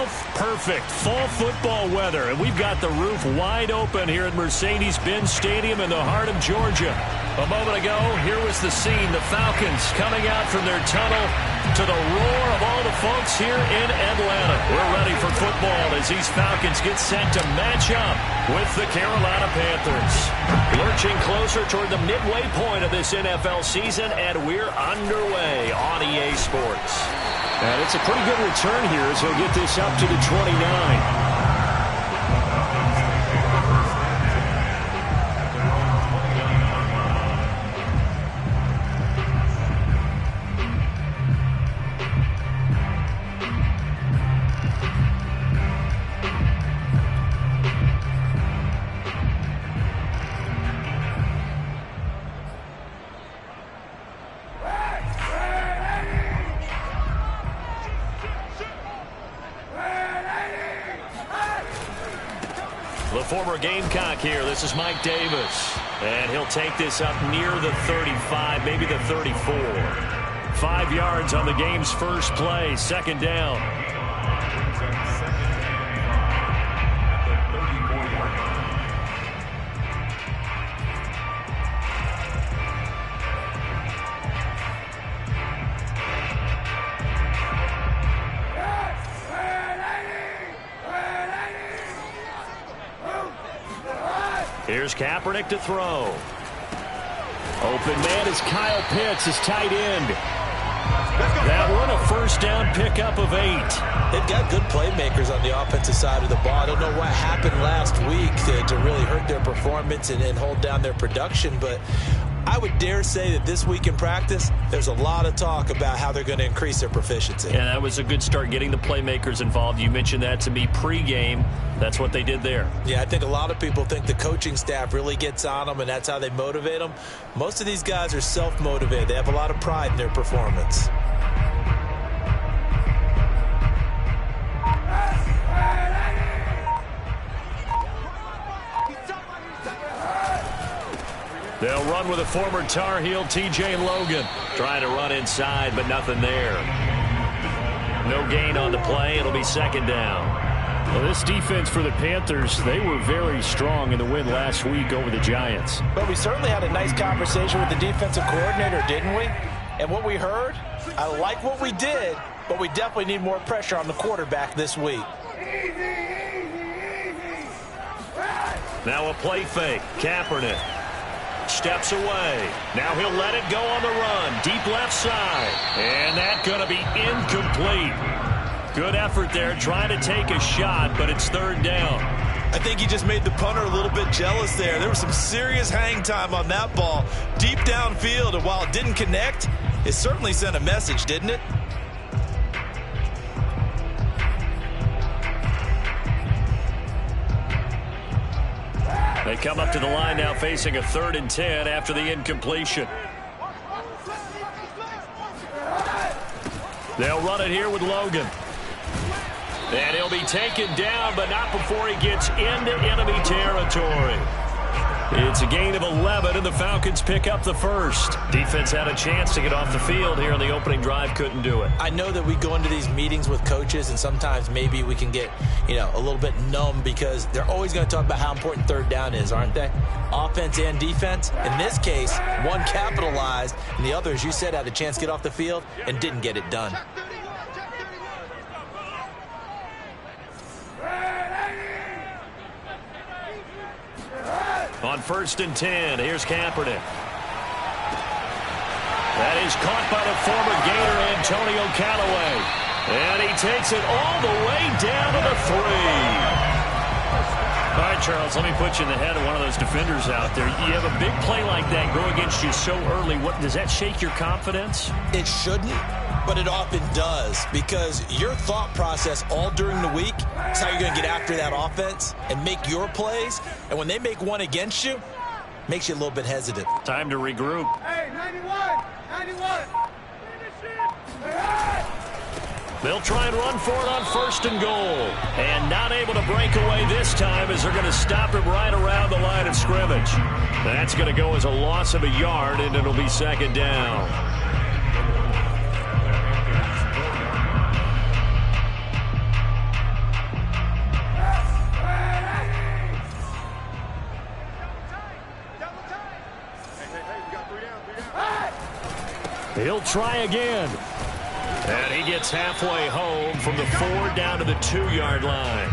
south, perfect. Fall football weather, and we've got the roof wide open here at Mercedes-Benz Stadium in the heart of Georgia. A moment ago, here was the scene. The Falcons coming out from their tunnel to the roar of all the folks here in Atlanta. We're ready for football as these Falcons get set to match up with the Carolina Panthers. Lurching closer toward the midway point of this NFL season, and we're underway on EA Sports. And it's a pretty good return here as he'll get this up to the 29. Former Gamecock here. This is Mike Davis. And he'll take this up near the 35, maybe the 34. 5 yards on the game's first play. Second down. Here's Kaepernick to throw. Open man is Kyle Pitts, his tight end. That one a first down pickup of 8. They've got good playmakers on the offensive side of the ball. I don't know what happened last week to really hurt their performance and hold down their production, but I would dare say that this week in practice, there's a lot of talk about how they're going to increase their proficiency. Yeah, that was a good start getting the playmakers involved. You mentioned that to me pregame. That's what they did there. Yeah, I think a lot of people think the coaching staff really gets on them, and that's how they motivate them. Most of these guys are self-motivated. They have a lot of pride in their performance. They'll run with a former Tar Heel, T.J. Logan. Trying to run inside, but nothing there. No gain on the play. It'll be second down. Well, this defense for the Panthers, they were very strong in the win last week over the Giants. But we certainly had a nice conversation with the defensive coordinator, didn't we? And what we heard, I like what we did, but we definitely need more pressure on the quarterback this week. Now a play fake. Kaepernick steps away. Now he'll let it go on the run. Deep left side. And that's going to be incomplete. Good effort there, trying to take a shot, but it's third down. I think he just made the punter a little bit jealous there. There was some serious hang time on that ball deep downfield, and while it didn't connect, it certainly sent a message, didn't it? They come up to the line now facing a 3rd and 10 after the incompletion. They'll run it here with Logan. And he'll be taken down, but not before he gets into enemy territory. It's a gain of 11, and the Falcons pick up the first. Defense had a chance to get off the field here in the opening drive, couldn't do it. I know that we go into these meetings with coaches, and sometimes maybe we can get, a little bit numb because they're always going to talk about how important third down is, aren't they? Offense and defense. In this case, one capitalized, and the other, as you said, had a chance to get off the field and didn't get it done. On 1st and 10, here's Kaepernick. That is caught by the former Gator Antonio Callaway. And he takes it all the way down to the 3. All right, Charles, let me put you in the head of one of those defenders out there. You have a big play like that go against you so early. What does that shake your confidence? It shouldn't, but it often does, because your thought process all during the week is how you're going to get after that offense and make your plays. And when they make one against you, makes you a little bit hesitant. Time to regroup. Hey, 91! They'll try and run for it on 1st and goal. And not able to break away this time as they're going to stop him right around the line of scrimmage. That's going to go as a loss of a yard, and it'll be second down. He'll try again. And he gets halfway home from the 4 down to the 2-yard line.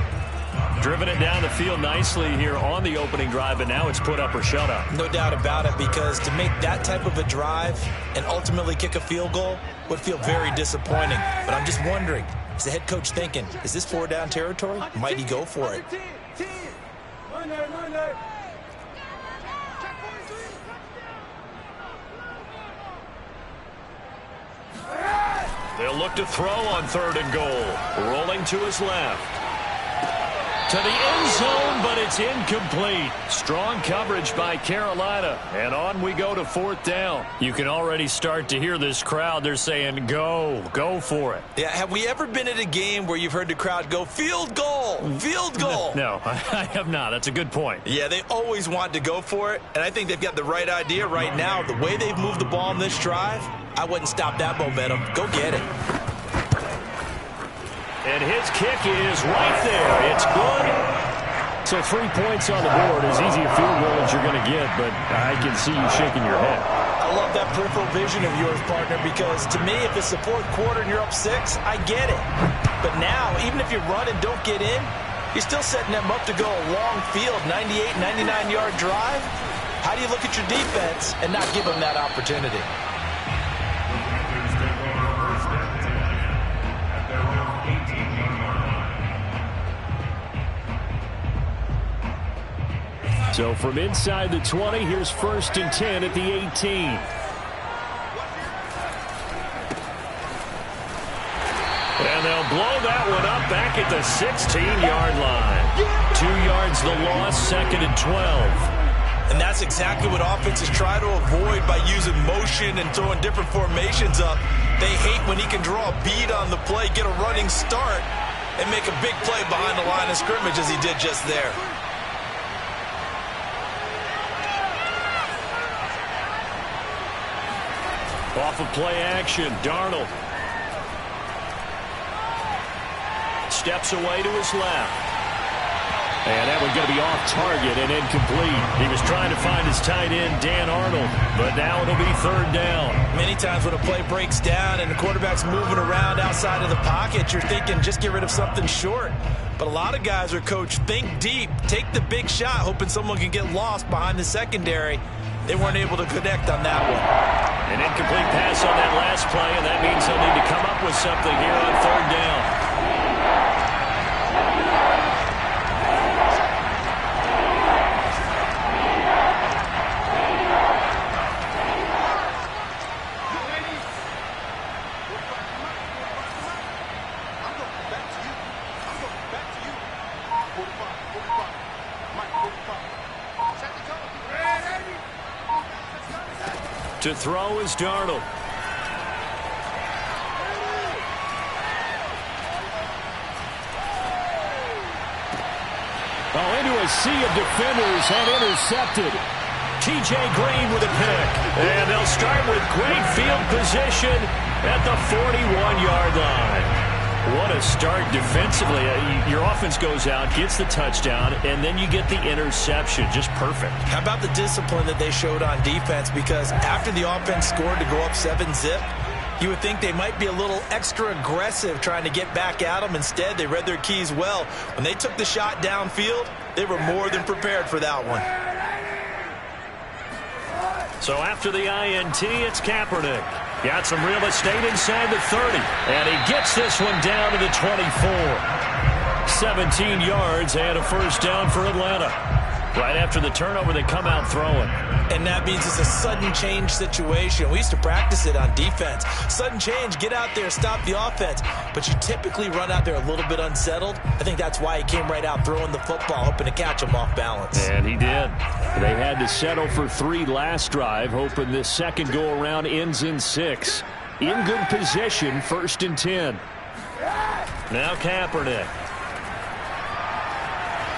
Driven it down the field nicely here on the opening drive, and now it's put up or shut up. No doubt about it, because to make that type of a drive and ultimately kick a field goal would feel very disappointing. But I'm just wondering, is the head coach thinking, is this 4-down territory? Might he go for it? They'll look to throw on 3rd and goal. Rolling to his left. To the end zone, but it's incomplete. Strong coverage by Carolina. And on we go to 4th down. You can already start to hear this crowd. They're saying, go for it. Yeah, have we ever been at a game where you've heard the crowd go, field goal, field goal? No, I have not. That's a good point. Yeah, they always want to go for it, and I think they've got the right idea right now. The way they've moved the ball in this drive, I wouldn't stop that momentum. Go get it. And his kick is right there. It's good. So 3 points on the board. As easy a field goal as you're going to get, but I can see you shaking your head. I love that peripheral vision of yours, partner, because to me, if it's the 4th quarter and you're up 6, I get it. But now, even if you run and don't get in, you're still setting them up to go a long field, 98, 99-yard drive. How do you look at your defense and not give them that opportunity? So from inside the 20, here's 1st and 10 at the 18. And they'll blow that one up back at the 16-yard line. 2 yards the loss, 2nd and 12. And that's exactly what offenses try to avoid by using motion and throwing different formations up. They hate when he can draw a bead on the play, get a running start, and make a big play behind the line of scrimmage as he did just there. Off of play action, Darnold. Steps away to his left. And that one's going to be off target and incomplete. He was trying to find his tight end, Dan Arnold, but now it'll be 3rd down. Many times when a play breaks down and the quarterback's moving around outside of the pocket, you're thinking just get rid of something short. But a lot of guys are coached, think deep, take the big shot, hoping someone can get lost behind the secondary. They weren't able to connect on that one. An incomplete pass on that last play, and that means they'll need to come up with something here on 3rd down. To throw is Darnold. Oh, into a sea of defenders and intercepted. T.J. Green with a pick. And they'll start with great field position at the 41-yard line. What a start defensively. Your offense goes out, gets the touchdown, and then you get the interception. Just perfect. How about the discipline that they showed on defense? Because after the offense scored to go up 7-zip, you would think they might be a little extra aggressive trying to get back at them. Instead, they read their keys well. When they took the shot downfield, they were more than prepared for that one. So after the INT, it's Kaepernick. Got some real estate inside the 30. And he gets this one down to the 24. 17 yards and a 1st down for Atlanta. Right after the turnover, they come out throwing. And that means it's a sudden change situation. We used to practice it on defense. Sudden change, get out there, stop the offense. But you typically run out there a little bit unsettled. I think that's why he came right out throwing the football, hoping to catch him off balance. And he did. They had to settle for 3 last drive, hoping this second go-around ends in 6. In good position, 1st and 10. Now Kaepernick.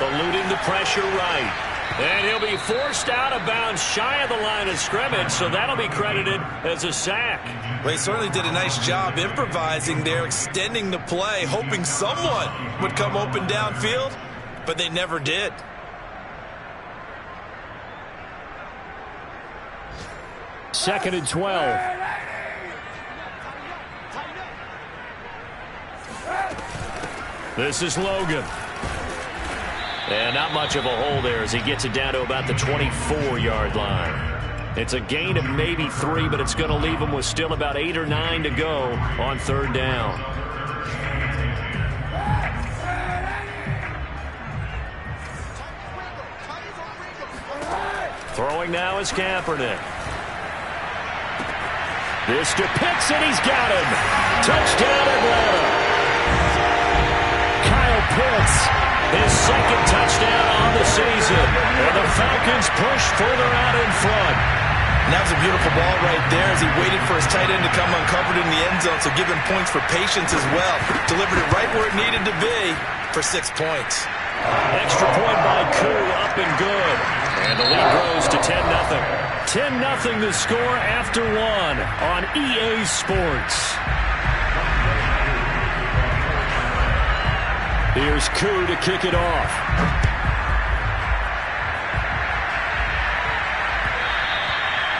Eluding the pressure right. And he'll be forced out of bounds shy of the line of scrimmage, so that'll be credited as a sack. Well, he certainly did a nice job improvising there, extending the play, hoping someone would come open downfield, but they never did. Second and 12. This is Logan. And not much of a hole there as he gets it down to about the 24-yard line. It's a gain of maybe 3, but it's going to leave him with still about 8 or 9 to go on 3rd down. Throwing now is Kaepernick. This to Pitts, and he's got him. Touchdown, Atlanta. Kyle Pitts, his 2nd touchdown on the season. And the Falcons push further out in front. And that was a beautiful ball right there as he waited for his tight end to come uncovered in the end zone, so give him points for patience as well. Delivered it right where it needed to be for 6 points. Extra point by Koo, up and good. And the lead grows to 10-0. 10-0 the score after 1 on EA Sports. Here's Koo to kick it off.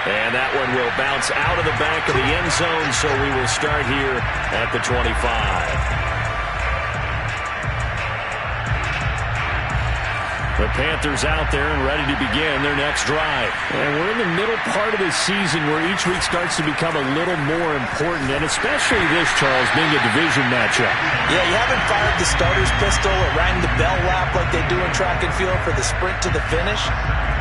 And that one will bounce out of the back of the end zone, so we will start here at the 25. The Panthers out there and ready to begin their next drive. And we're in the middle part of the season where each week starts to become a little more important, and especially this, Charles, being a division matchup. Yeah, you haven't fired the starter's pistol or rang the bell lap like they do in track and field for the sprint to the finish,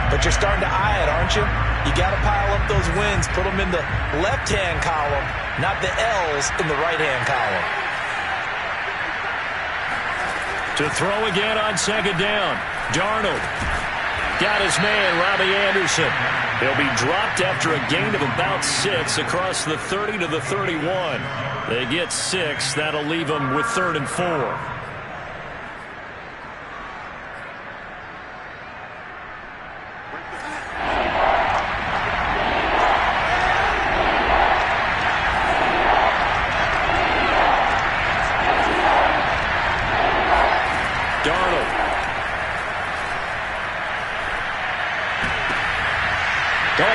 but you're starting to eye it, aren't you? You got to pile up those wins, put them in the left-hand column, not the L's in the right-hand column. To throw again on 2nd down. Darnold got his man, Robbie Anderson. He'll be dropped after a gain of about 6 across the 30 to the 31. They get 6. That'll leave them with 3rd and 4.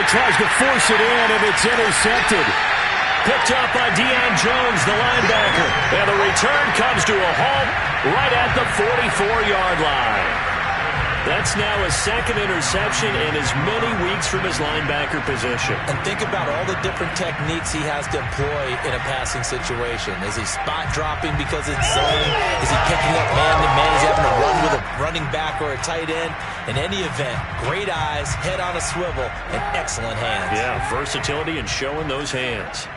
Tries to force it in, and it's intercepted. Picked up by Deion Jones, the linebacker. And the return comes to a halt right at the 44-yard line. That's now his 2nd interception in as many weeks from his linebacker position. And think about all the different techniques he has to employ in a passing situation. Is he spot dropping because it's zone? Is he picking up man-to-man? Is he having to run with a running back or a tight end? In any event, great eyes, head on a swivel, and excellent hands. Yeah, versatility and showing those hands.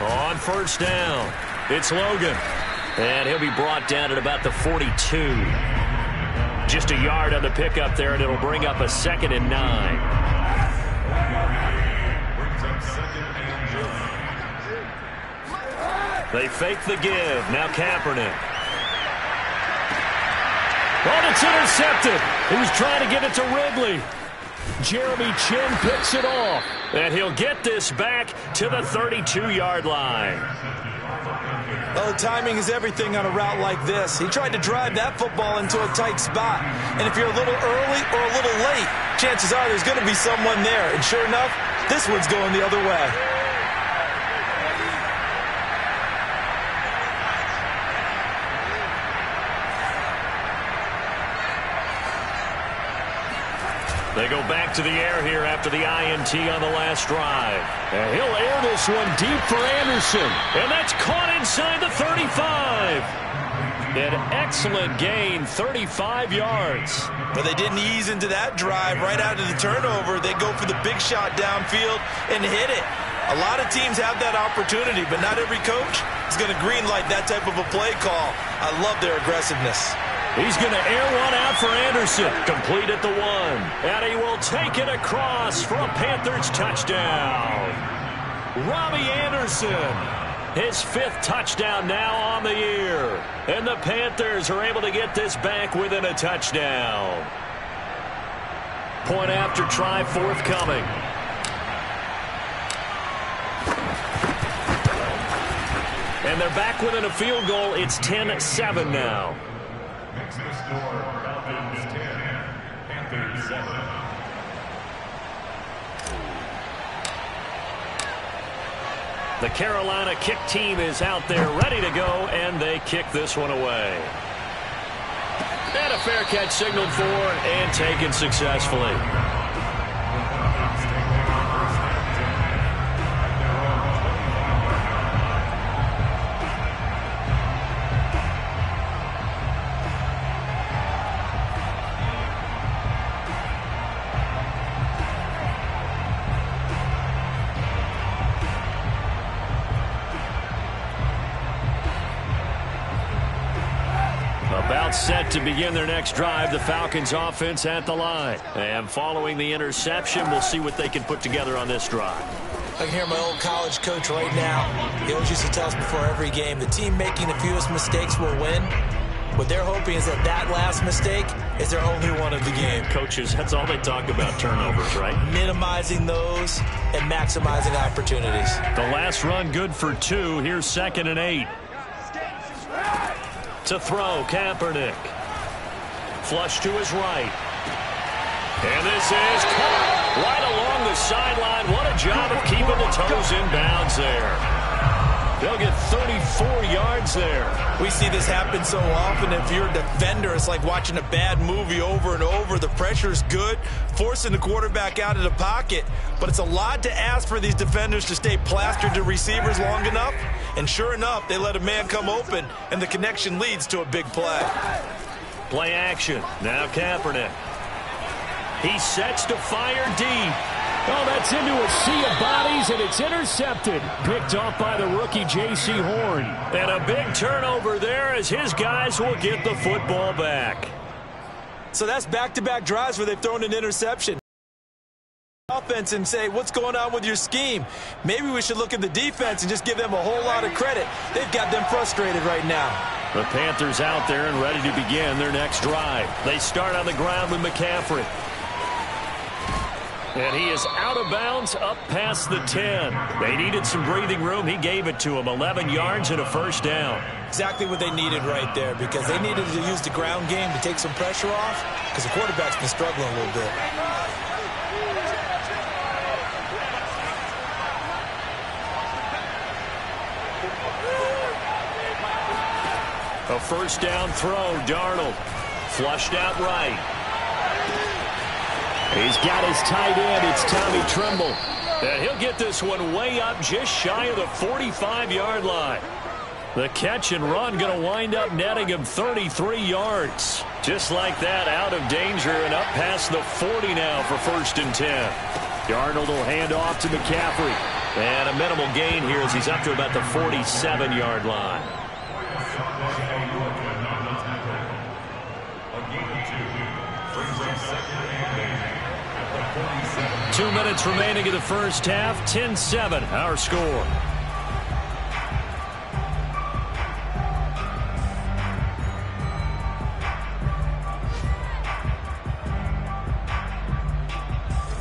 On 1st down, it's Logan. And he'll be brought down at about the 42. Just a yard on the pickup there, and it'll bring up a 2nd and 9. They fake the give. Now Kaepernick. Oh, it's intercepted. He was trying to get it to Ridley. Jeremy Chin picks it off. And he'll get this back to the 32-yard line. Oh, timing is everything on a route like this. He tried to drive that football into a tight spot. And if you're a little early or a little late, chances are there's going to be someone there. And sure enough, this one's going the other way. They go back to the air here after the INT on the last drive. And he'll air this one deep for Anderson. And that's caught inside the 35. An excellent gain, 35 yards. But they didn't ease into that drive right out of the turnover. They go for the big shot downfield and hit it. A lot of teams have that opportunity, but not every coach is going to greenlight that type of a play call. I love their aggressiveness. He's going to air one out for Anderson. Complete at the 1. And he will take it across for a Panthers touchdown. Robbie Anderson, his 5th touchdown now on the year. And the Panthers are able to get this back within a touchdown. Point after try forthcoming. And they're back within a field goal. It's 10-7 now. Next to the score, Falcons 10, Panthers 7. The Carolina kick team is out there ready to go, and they kick this one away. And a fair catch signaled for and taken successfully. About set to begin their next drive. The Falcons offense at the line. And following the interception, we'll see what they can put together on this drive. I can hear my old college coach right now. He always used to tell us before every game, the team making the fewest mistakes will win. What they're hoping is that that last mistake is their only one of the game. Coaches, that's all they talk about, turnovers, right? Minimizing those and maximizing opportunities. The last run good for 2. Here's 2nd and 8. To throw, Kaepernick. Flush to his right. And this is caught right along the sideline. What a job of keeping the toes in bounds there. They'll get 34 yards there. We see this happen so often. If you're a defender, it's like watching a bad movie over and over. The pressure's good, forcing the quarterback out of the pocket. But it's a lot to ask for these defenders to stay plastered to receivers long enough. And sure enough, they let a man come open, and the connection leads to a big play. Play action. Now Kaepernick. He sets to fire deep. Oh, that's into a sea of bodies, and it's intercepted. Picked off by the rookie, J.C. Horn. And a big turnover there as his guys will get the football back. So that's back-to-back drives where they've thrown an interception. Offense and say, what's going on with your scheme? Maybe we should look at the defense and just give them a whole lot of credit. They've got them frustrated right now. The Panthers out there and ready to begin their next drive. They start on the ground with McCaffrey. And he is out of bounds up past the 10. They needed some breathing room. He gave it to them. 11 yards and a first down. Exactly what they needed right there, because they needed to use the ground game to take some pressure off, because the quarterback's been struggling a little bit. A first down throw. Darnold flushed out right. He's got his tight end. It's Tommy Tremble. And he'll get this one way up just shy of the 45-yard line. The catch and run going to wind up netting him 33 yards. Just like that, out of danger and up past the 40 now for 1st and 10. Darnold will hand off to McCaffrey. And a minimal gain here as he's up to about the 47-yard line. 2 minutes remaining in the first half. 10-7, our score.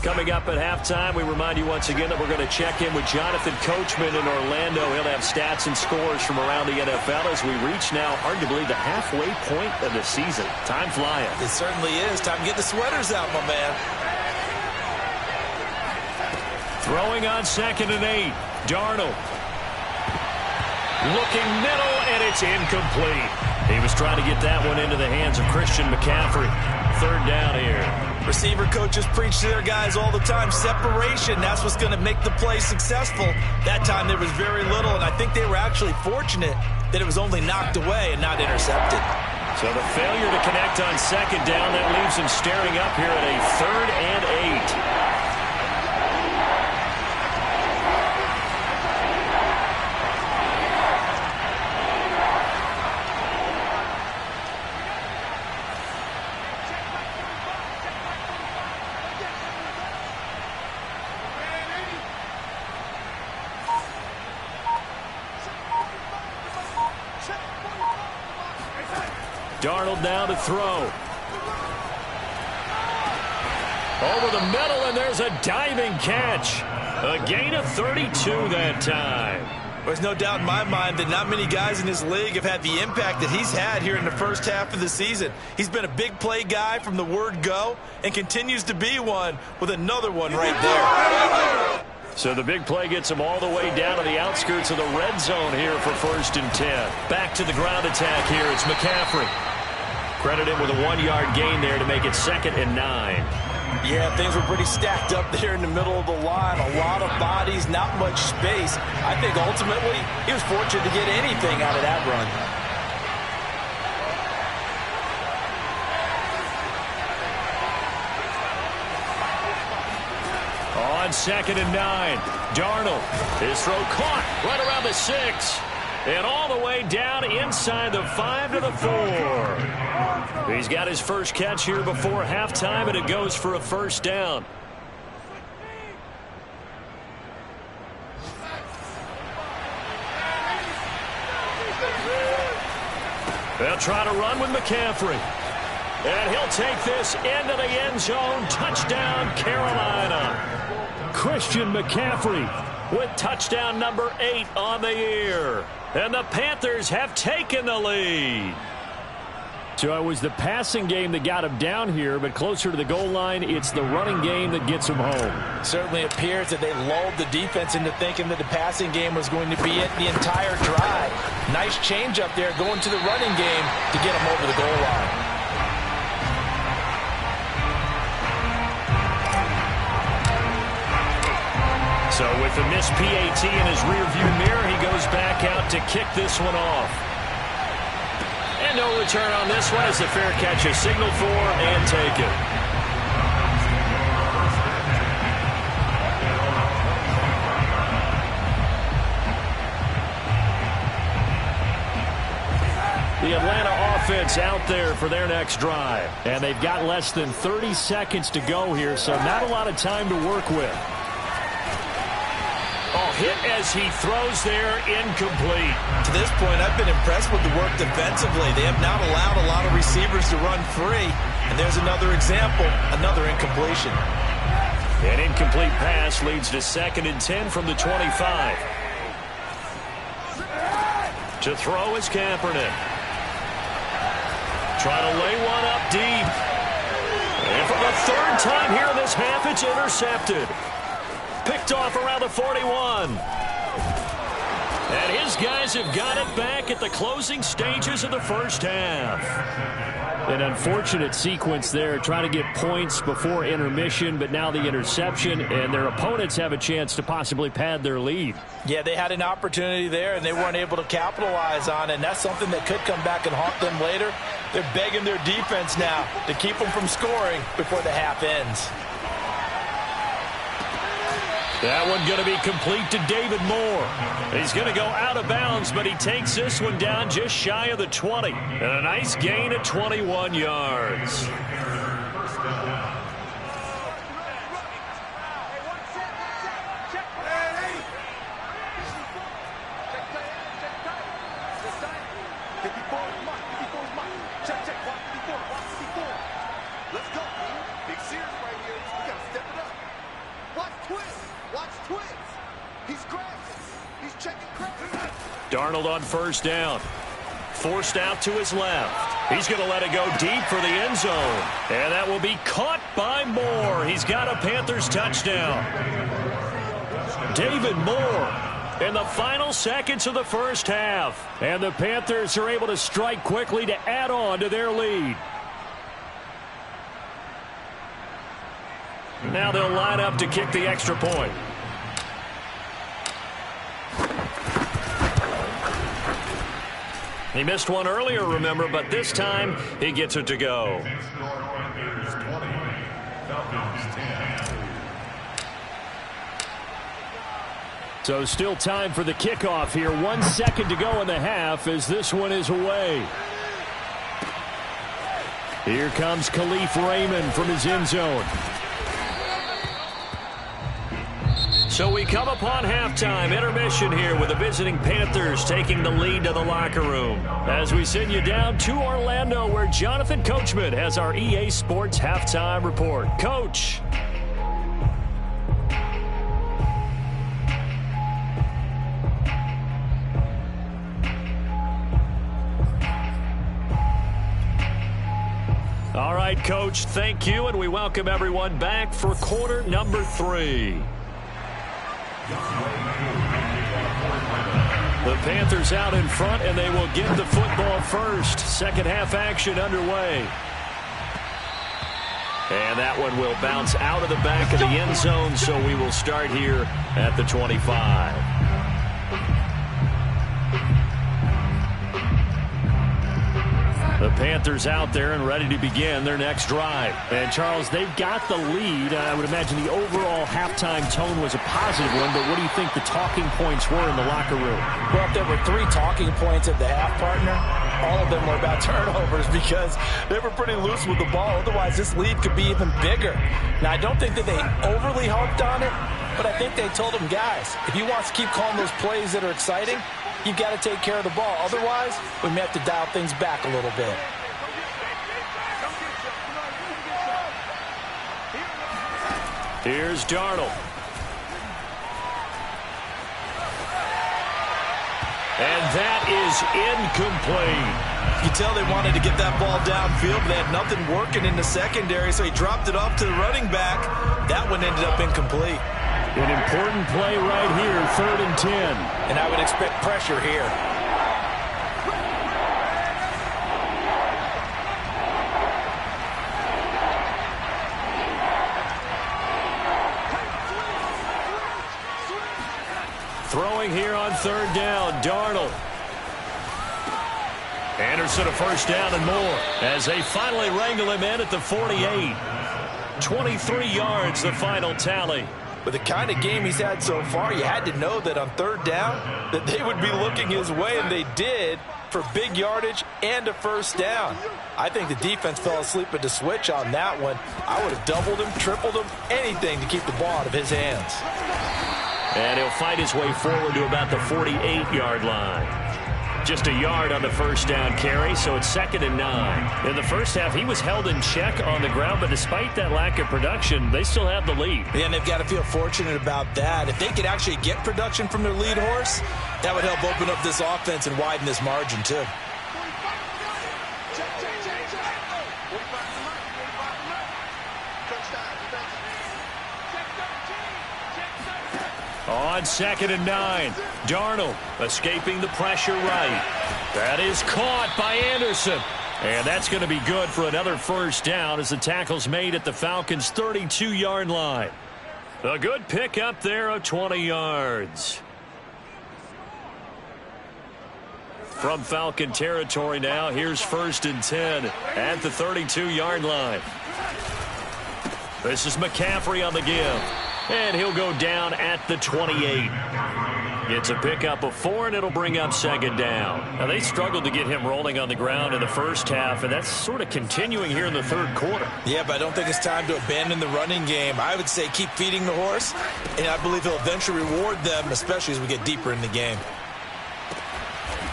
Coming up at halftime, we remind you once again that we're going to check in with Jonathan Coachman in Orlando. He'll have stats and scores from around the NFL as we reach now arguably the halfway point of the season. Time flying. It certainly is. Time to get the sweaters out, my man. Throwing on 2nd and 8. Darnold. Looking middle, and it's incomplete. He was trying to get that one into the hands of Christian McCaffrey. 3rd down here. Receiver coaches preach to their guys all the time. Separation, that's what's going to make the play successful. That time there was very little, and I think they were actually fortunate that it was only knocked away and not intercepted. So the failure to connect on 2nd down, that leaves him staring up here at a 3rd and 8. Darnold now to throw. Over the middle, and there's a diving catch. A gain of 32 that time. There's no doubt in my mind that not many guys in this league have had the impact that he's had here in the first half of the season. He's been a big play guy from the word go and continues to be one with another one right there. So the big play gets them all the way down to the outskirts of the red zone here for 1st and 10. Back to the ground attack here. It's McCaffrey. Credit him with a 1-yard gain there to make it 2nd and 9. Yeah, things were pretty stacked up there in the middle of the line. A lot of bodies, not much space. I think ultimately he was fortunate to get anything out of that run. On 2nd and 9, Darnold. His throw caught right around the 6. And all the way down inside the 5 to the 4. He's got his first catch here before halftime, and it goes for a 1st down. They'll try to run with McCaffrey. And he'll take this into the end zone. Touchdown, Carolina. Christian McCaffrey with touchdown number 8 on the year. And the Panthers have taken the lead. So it was the passing game that got him down here, but closer to the goal line, it's the running game that gets him home. Certainly appears that they lulled the defense into thinking that the passing game was going to be it the entire drive. Nice change up there going to the running game to get him over the goal line. So with the missed PAT in his rearview mirror, he goes back out to kick this one off. And no return on this one as the fair catch is signaled for and taken. The Atlanta offense out there for their next drive. And they've got less than 30 seconds to go here, so not a lot of time to work with. Hit as he throws there, incomplete. To this point, I've been impressed with the work defensively. They have not allowed a lot of receivers to run free. And there's another example, another incompletion. An incomplete pass leads to 2nd and 10 from the 25. To throw is Kaepernick. Trying to lay one up deep. And for the 3rd time here in this half, it's intercepted. Picked off around the 41. And his guys have got it back at the closing stages of the 1st half. An unfortunate sequence there, trying to get points before intermission, but now the interception, and their opponents have a chance to possibly pad their lead. Yeah, they had an opportunity there, and they weren't able to capitalize on it, and that's something that could come back and haunt them later. They're begging their defense now to keep them from scoring before the half ends. That one going to be complete to David Moore. He's going to go out of bounds, but he takes this one down just shy of the 20. And a nice gain at 21 yards. Darnold on 1st down. Forced out to his left. He's going to let it go deep for the end zone. And that will be caught by Moore. He's got a Panthers touchdown. David Moore in the final seconds of the 1st half. And the Panthers are able to strike quickly to add on to their lead. Now they'll line up to kick the extra point. He missed one earlier, remember, but this time he gets it to go. So still time for the kickoff here. 1 second to go in the half as this one is away. Here comes Khalif Raymond from his end zone. So we come upon halftime, intermission here with the visiting Panthers taking the lead to the locker room. As we send you down to Orlando where Jonathan Coachman has our EA Sports halftime report. Coach. All right, Coach, thank you, and we welcome everyone back for quarter number 3. The Panthers out in front, and they will get the football first. Second half action underway. And that one will bounce out of the back of the end zone, so we will start here at the 25. The Panthers out there and ready to begin their next drive. And, Charles, they've got the lead. I would imagine the overall halftime tone was a positive one, but what do you think the talking points were in the locker room? Well, if there were 3 talking points at the half, partner, all of them were about turnovers because they were pretty loose with the ball. Otherwise, this lead could be even bigger. Now, I don't think that they overly harped on it, but I think they told them, guys, if you want to keep calling those plays that are exciting, you've got to take care of the ball. Otherwise, we may have to dial things back a little bit. Here's Darnold. And that is incomplete. You tell they wanted to get that ball downfield, but they had nothing working in the secondary, so he dropped it off to the running back. That one ended up incomplete. An important play right here, 3rd and 10. And I would expect pressure here. Throwing here on 3rd down, Darnold. Anderson a first down and more as they finally wrangle him in at the 48. 23 yards, the final tally. With the kind of game he's had so far, you had to know that on 3rd down that they would be looking his way, and they did, for big yardage and a first down. I think the defense fell asleep at the switch on that one. I would have doubled him, tripled him, anything to keep the ball out of his hands. And he'll fight his way forward to about the 48-yard line. Just a yard on the first down carry, so it's 2nd and 9. In the first half, he was held in check on the ground, but despite that lack of production, they still have the lead. Yeah, and they've got to feel fortunate about that. If they could actually get production from their lead horse, that would help open up this offense and widen this margin, too. On 2nd and 9, Darnold escaping the pressure right. That is caught by Anderson. And that's going to be good for another first down as the tackle's made at the Falcons' 32-yard line. A good pickup there of 20 yards. From Falcon territory now, here's 1st and 10 at the 32-yard line. This is McCaffrey on the give. And he'll go down at the 28. It's a pickup of 4, and it'll bring up 2nd down. Now, they struggled to get him rolling on the ground in the first half, and that's sort of continuing here in the 3rd quarter. Yeah, but I don't think it's time to abandon the running game. I would say keep feeding the horse, and I believe he'll eventually reward them, especially as we get deeper in the game.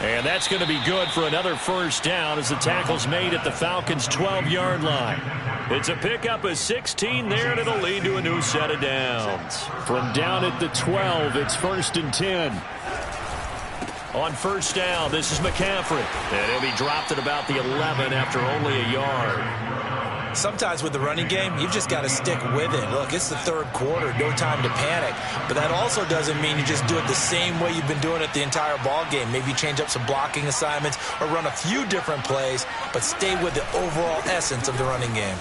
And that's going to be good for another first down as the tackle's made at the Falcons' 12-yard line. It's a pickup of 16 there, and it'll lead to a new set of downs. From down at the 12, it's 1st and 10. On first down, this is McCaffrey. And he'll be dropped at about the 11 after only a yard. Sometimes with the running game, you've just got to stick with it. Look, it's the 3rd quarter, no time to panic. But that also doesn't mean you just do it the same way you've been doing it the entire ball game. Maybe change up some blocking assignments or run a few different plays, but stay with the overall essence of the running game.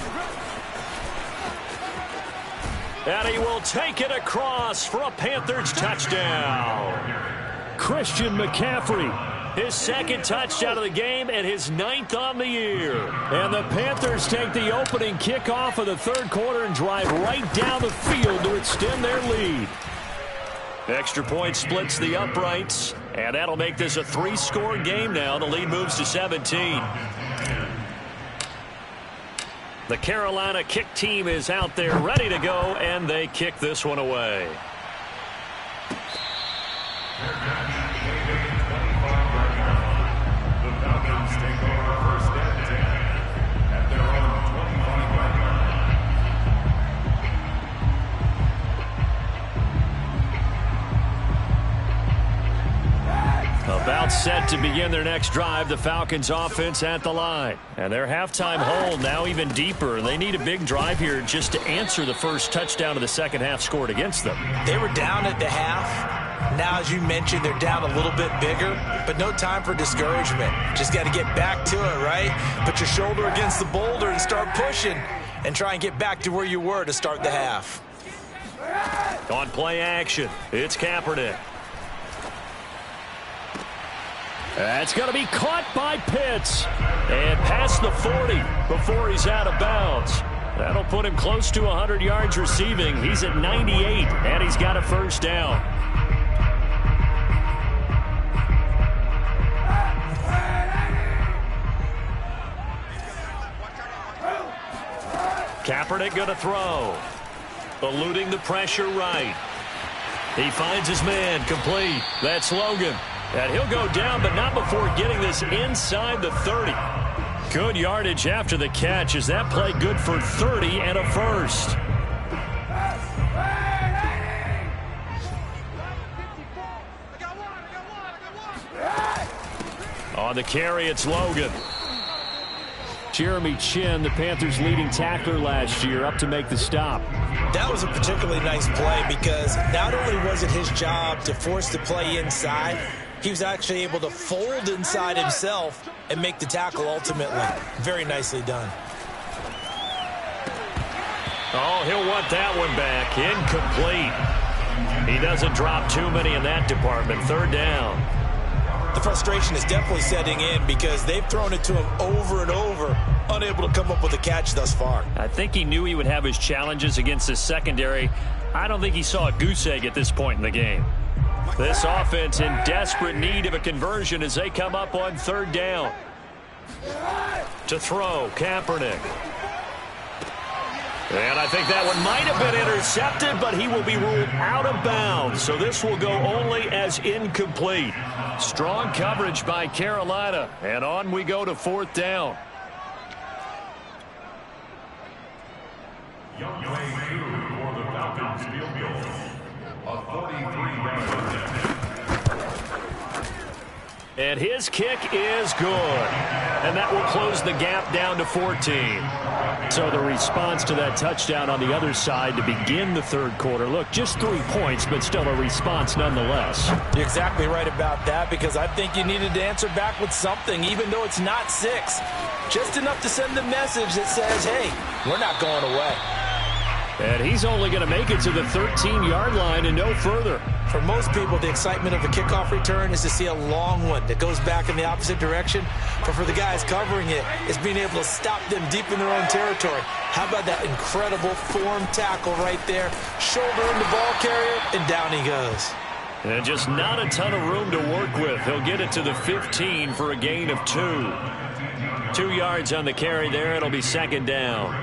And he will take it across for a Panthers touchdown. Christian McCaffrey. His 2nd touchdown of the game and his 9th on the year. And the Panthers take the opening kickoff of the 3rd quarter and drive right down the field to extend their lead. Extra point splits the uprights, and that'll make this a 3-score game now. The lead moves to 17. The Carolina kick team is out there ready to go, and they kick this one away. About set to begin their next drive. The Falcons offense at the line. And their halftime hole now even deeper. They need a big drive here just to answer the first touchdown of the second half scored against them. They were down at the half. Now, as you mentioned, they're down a little bit bigger, but no time for discouragement. Just got to get back to it, right? Put your shoulder against the boulder and start pushing and try and get back to where you were to start the half. On play action, it's Kaepernick. That's going to be caught by Pitts. And past the 40 before he's out of bounds. That'll put him close to 100 yards receiving. He's at 98, and he's got a first down. Kaepernick going to throw. Eluding the pressure right. He finds his man complete. That's Logan. And he'll go down, but not before getting this inside the 30. Good yardage after the catch. Is that play good for 30 and a first? On the carry, it's Logan. Jeremy Chin, the Panthers' leading tackler last year, up to make the stop. That was a particularly nice play because not only was it his job to force the play inside, he was actually able to fold inside himself and make the tackle ultimately. Very nicely done. Oh, he'll want that one back. Incomplete. He doesn't drop too many in that department. Third down. The frustration is definitely setting in because they've thrown it to him over and over, unable to come up with a catch thus far. I think he knew he would have his challenges against his secondary. I don't think he saw a goose egg at this point in the game. This offense in desperate need of a conversion as they come up on third down. To throw, Kaepernick. And I think that one might have been intercepted, but he will be ruled out of bounds. So this will go only as incomplete. Strong coverage by Carolina. And on we go to fourth down. Young play for the Falcons field goal. A 43-yard attempt. And his kick is good. And that will close the gap down to 14. So the response to that touchdown on the other side to begin the third quarter. Look, just 3 points, but still a response nonetheless. You're exactly right about that because I think you needed to answer back with something, even though it's not 6. Just enough to send the message that says, hey, we're not going away. And he's only going to make it to the 13-yard line and no further. For most people, the excitement of a kickoff return is to see a long one that goes back in the opposite direction. But for the guys covering it, it's being able to stop them deep in their own territory. How about that incredible form tackle right there? Shoulder in the ball carrier, and down he goes. And just not a ton of room to work with. He'll get it to the 15 for a gain of 2. 2 yards on the carry there. It'll be second down.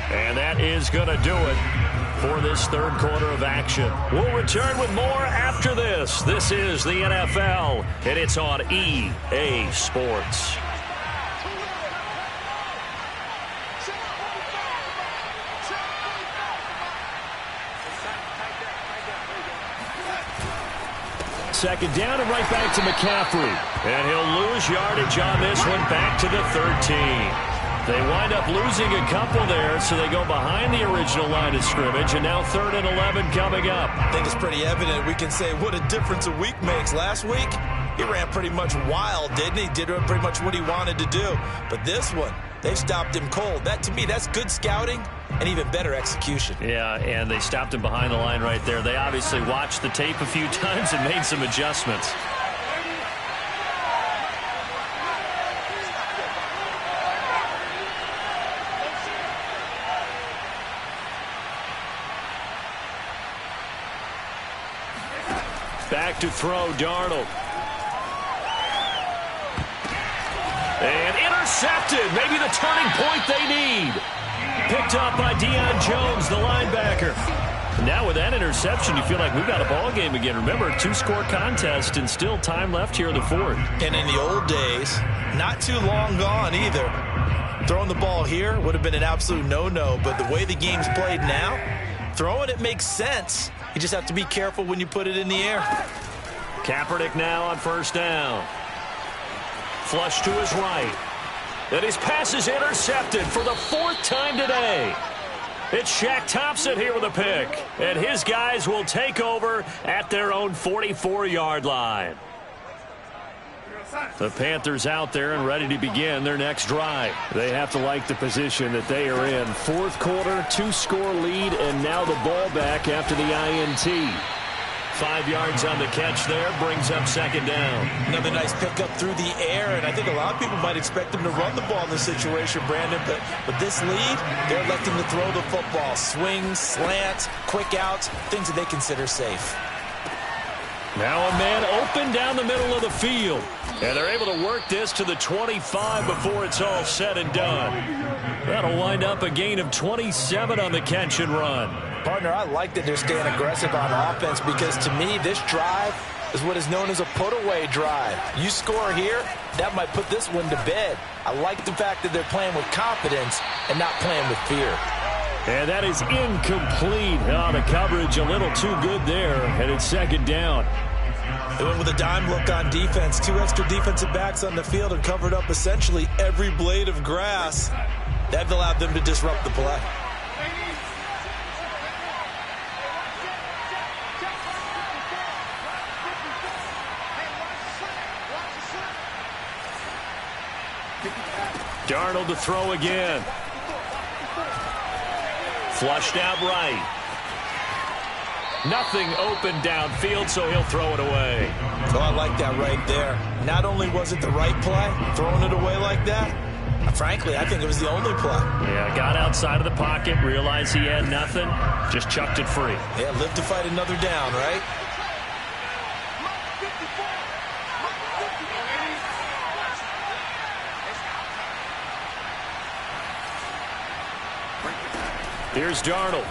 And that is going to do it for this third quarter of action. We'll return with more after this. This is the NFL, and it's on EA Sports. Second down and right back to McCaffrey. And he'll lose yardage on this one back to the 13. They wind up losing a couple there, so they go behind the original line of scrimmage, and now 3rd and 11 coming up. I think it's pretty evident we can say what a difference a week makes. Last week, he ran pretty much wild, didn't he? Did pretty much what he wanted to do. But this one, they stopped him cold. That, to me, that's good scouting and even better execution. Yeah, and they stopped him behind the line right there. They obviously watched the tape a few times and made some adjustments. Back to throw, Darnold. And intercepted. Maybe the turning point they need. Picked up by Deion Jones, the linebacker. Now with that interception, you feel like we've got a ball game again. Remember, 2-score contest and still time left here in the fourth. And in the old days, not too long gone either, throwing the ball here would have been an absolute no-no. But the way the game's played now, Throwing it makes sense. You just have to be careful when you put it in the air. Kaepernick now on first down. Flush to his right. And his pass is intercepted for the 4th time today. It's Shaq Thompson here with a pick. And his guys will take over at their own 44-yard line. The Panthers out there and ready to begin their next drive. They have to like the position that they are in. 4th quarter, 2-score lead, and now the ball back after the INT. 5 yards on the catch there, brings up 2nd down. Another nice pickup through the air, and I think a lot of people might expect them to run the ball in this situation, Brandon, but with this lead, they're electing to throw the football. Swings, slants, quick outs, things that they consider safe. Now a man open down the middle of the field. And they're able to work this to the 25 before it's all said and done. That'll wind up a gain of 27 on the catch and run. Partner, I like that they're staying aggressive on offense because to me, this drive is what is known as a put-away drive. You score here, that might put this one to bed. I like the fact that they're playing with confidence and not playing with fear. And that is incomplete. Oh, the coverage a little too good there, and it's 2nd down. They went with a dime look on defense. 2 extra defensive backs on the field and covered up essentially every blade of grass. That allowed them to disrupt the play. Darnold to throw again. Flushed out right. Nothing open downfield, so he'll throw it away. Oh, I like that right there. Not only was it the right play, throwing it away like that, frankly, I think it was the only play. Yeah, got outside of the pocket, realized he had nothing, just chucked it free. Yeah, live to fight another down, right? Here's Darnold.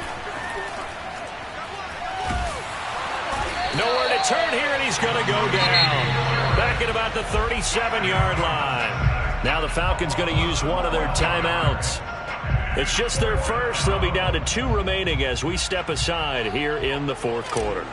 Nowhere to turn here, and he's going to go down. Back at about the 37-yard line. Now the Falcons going to use one of their timeouts. It's just their first. They'll be down to 2 remaining as we step aside here in the 4th quarter.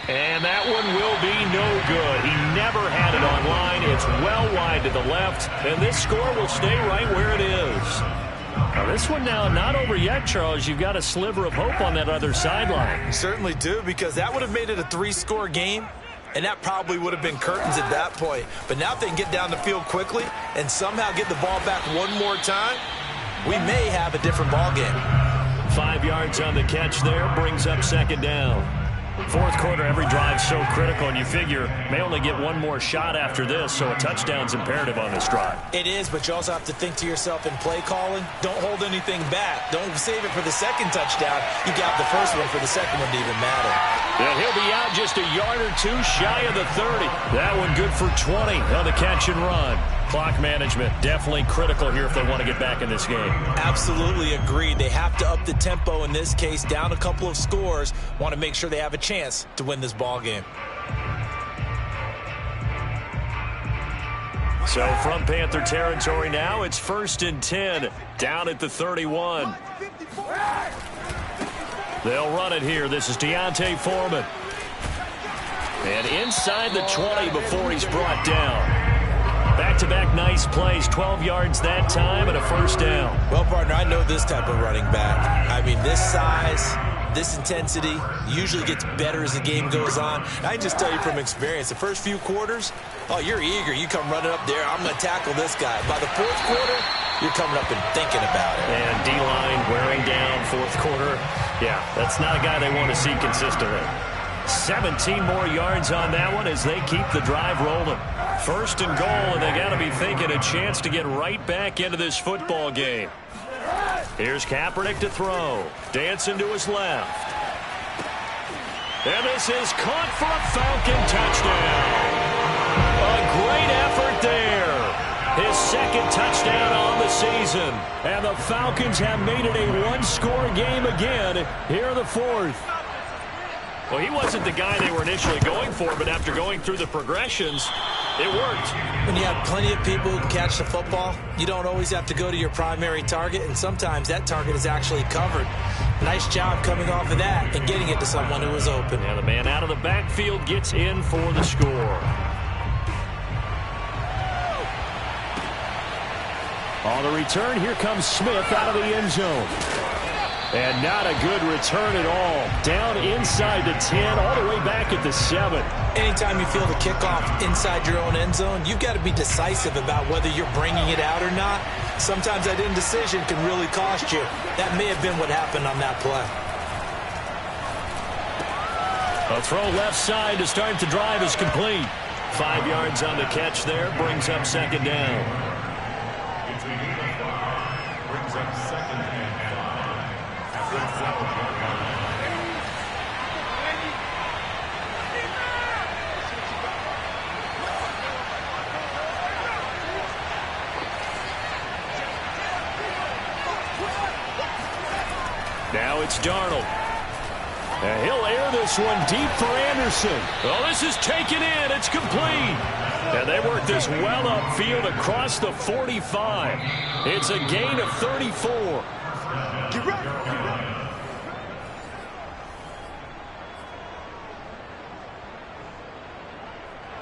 And that one will be no good. He never had it on line. It's well wide to the left, and this score will stay right where it is. Now this one now not over yet, Charles. You've got a sliver of hope on that other sideline. You certainly do, because that would have made it a 3-score game, and that probably would have been curtains at that point. But now if they can get down the field quickly and somehow get the ball back one more time, we may have a different ball game. 5 yards on the catch there, brings up 2nd down. 4th quarter, every drive so critical, and you figure may only get one more shot after this, so a touchdown's imperative on this drive. It is, but you also have to think to yourself in play calling, don't hold anything back. Don't save it for the 2nd touchdown. You got the first one for the 2nd one to even matter. And he'll be out just a yard or 2 shy of the 30. That one good for 20 on the catch and run. Clock management definitely critical here if they want to get back in this game. Absolutely agreed. They have to up the tempo in this case, down a couple of scores. Want to make sure they have a chance to win this ball game. So from Panther territory now, it's 1st and 10 down at the 31. They'll run it here. This is Deontay Foreman. And inside the 20 before he's brought down. Back-to-back nice plays, 12 yards that time and a 1st down. Well, partner, I know this type of running back. I mean, this size, this intensity usually gets better as the game goes on. I can just tell you from experience, the first few quarters, oh, you're eager. You come running up there, I'm going to tackle this guy. By the 4th quarter, you're coming up and thinking about it. And D-line wearing down 4th quarter. Yeah, that's not a guy they want to see consistently. 17 more yards on that one as they keep the drive rolling. 1st and goal, and they got to be thinking a chance to get right back into this football game. Here's Kaepernick to throw. Dancing to his left. And this is caught for a Falcon touchdown. A great effort there. His 2nd touchdown on the season. And the Falcons have made it a 1-score game again here in the 4th. Well, he wasn't the guy they were initially going for, but after going through the progressions, It worked. When you have plenty of people who can catch the football, you don't always have to go to your primary target, and sometimes that target is actually covered. Nice job coming off of that and getting it to someone who was open. Now the man out of the backfield gets in for the score. On the return, here comes Smith out of the end zone. And not a good return at all. Down inside the 10, all the way back at the 7. Anytime you feel the kickoff inside your own end zone, you've got to be decisive about whether you're bringing it out or not. Sometimes that indecision can really cost you. That may have been what happened on that play. A throw left side to start the drive is complete. 5 yards on the catch there, brings up second down. It's a gain of 5. Brings up second and 5. At the 12-yard line. Now it's Darnold. And he'll air this one deep for Anderson. Oh, this is taken in. It's complete. And they work this well upfield across the 45. It's a gain of 34. Get ready.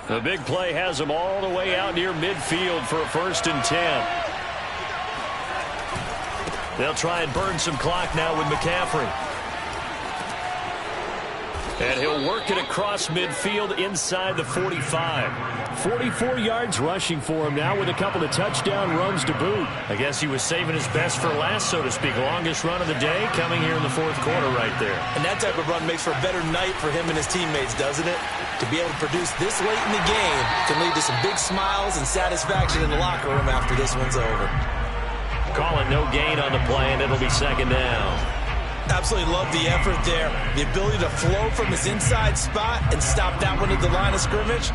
The big play has them all the way out near midfield for a 1st and 10. They'll try and burn some clock now with McCaffrey. And he'll work it across midfield inside the 45. 44 yards rushing for him now with a couple of touchdown runs to boot. I guess he was saving his best for last, so to speak. Longest run of the day coming here in the 4th quarter right there. And that type of run makes for a better night for him and his teammates, doesn't it? To be able to produce this late in the game can lead to some big smiles and satisfaction in the locker room after this one's over. Call it no gain on the play, and it'll be second down. Absolutely love the effort there. The ability to flow from his inside spot and stop that one at the line of scrimmage.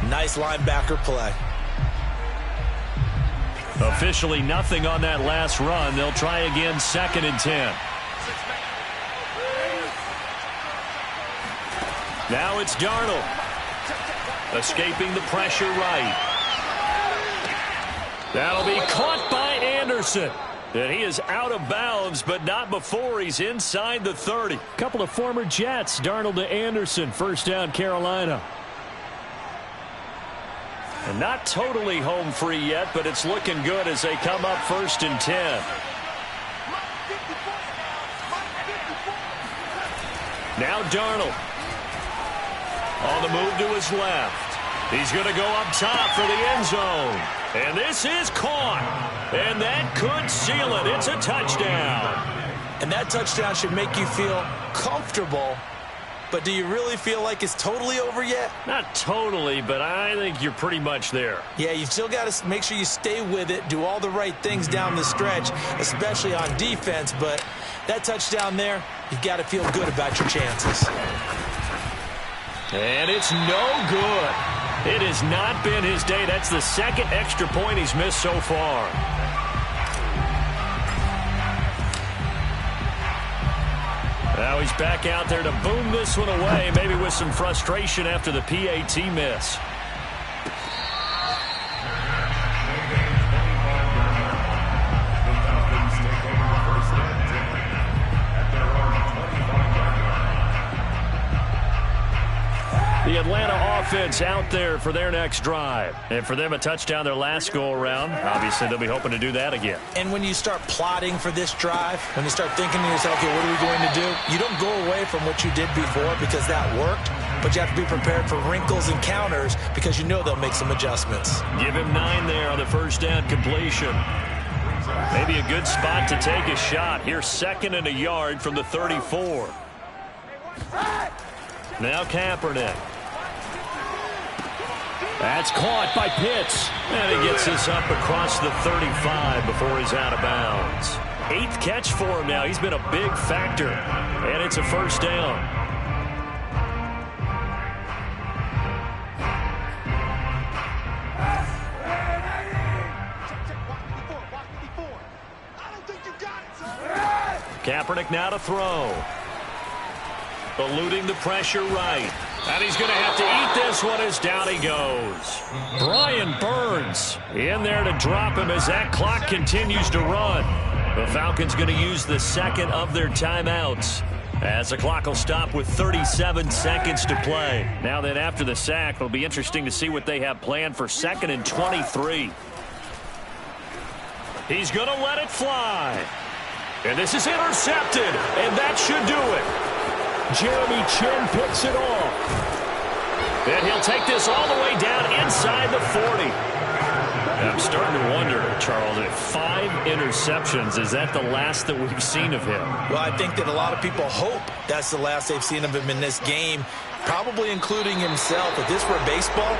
Nice linebacker play. Officially nothing on that last run. They'll try again, 2nd and 10. Now it's Darnold. Escaping the pressure right. That'll be caught by Anderson. And he is out of bounds, but not before he's inside the 30. Couple of former Jets, Darnold to Anderson, 1st down Carolina. And not totally home free yet, but it's looking good as they come up 1st and 10. Now Darnold. On the move to his left. He's going to go up top for the end zone. And this is caught. And that could seal it. It's a touchdown. And that touchdown should make you feel comfortable. But do you really feel like it's totally over yet? Not totally, but I think you're pretty much there. Yeah, you've still got to make sure you stay with it, do all the right things down the stretch, especially on defense. But that touchdown there, you've got to feel good about your chances. And it's no good. It has not been his day. That's the 2nd extra point he's missed so far. Now he's back out there to boom this one away, maybe with some frustration after the PAT miss. The Atlanta offense out there for their next drive. And for them, a touchdown their last go-around. Obviously, they'll be hoping to do that again. And when you start plotting for this drive, when you start thinking to yourself, okay, what are we going to do? You don't go away from what you did before because that worked, but you have to be prepared for wrinkles and counters because you know they'll make some adjustments. Give him 9 there on the 1st down completion. Maybe a good spot to take a shot. Here, 2nd and a yard from the 34. Now Kaepernick. That's caught by Pitts. And he gets this up across the 35 before he's out of bounds. 8th catch for him now. He's been a big factor. And it's a 1st down. Kaepernick now to throw. Eluding the pressure right. And he's going to have to eat this one as down he goes. Brian Burns in there to drop him as that clock continues to run. The Falcons going to use the second of their timeouts as the clock will stop with 37 seconds to play. Now then, after the sack, it'll be interesting to see what they have planned for 2nd and 23. He's going to let it fly. And this is intercepted, and that should do it. Jeremy Chin picks it off. And he'll take this all the way down inside the 40. I'm starting to wonder, Charles, if 5 interceptions, is that the last that we've seen of him? Well, I think that a lot of people hope that's the last they've seen of him in this game, probably including himself. If this were baseball,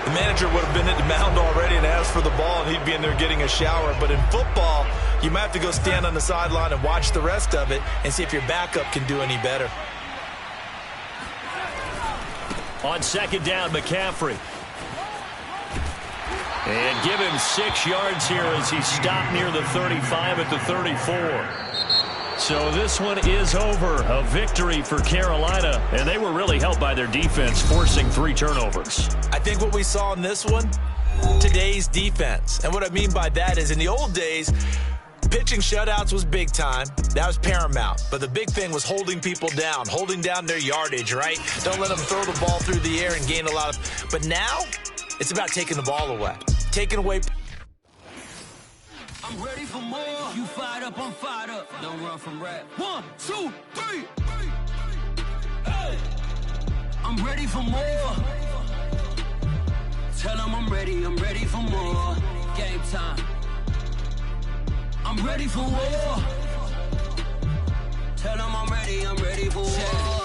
the manager would have been at the mound already and asked for the ball, and he'd be in there getting a shower. But in football, you might have to go stand on the sideline and watch the rest of it and see if your backup can do any better. On 2nd down, McCaffrey. And give him 6 yards here as he stopped near the 35 at the 34. So this one is over. A victory for Carolina, and they were really helped by their defense, forcing 3 turnovers. I think what we saw in this one, today's defense. And what I mean by that is in the old days, pitching shutouts was big time. That was paramount. But the big thing was holding people down, holding down their yardage, right? Don't let them throw the ball through the air and gain a lot of... But now, it's about taking the ball away. Taking away... I'm ready for more. You fired up, I'm fired up. Don't run from rap. 1, 2, 3. Hey. I'm ready for more. Tell them I'm ready for more. Game time. I'm ready for war. Tell them I'm ready for war.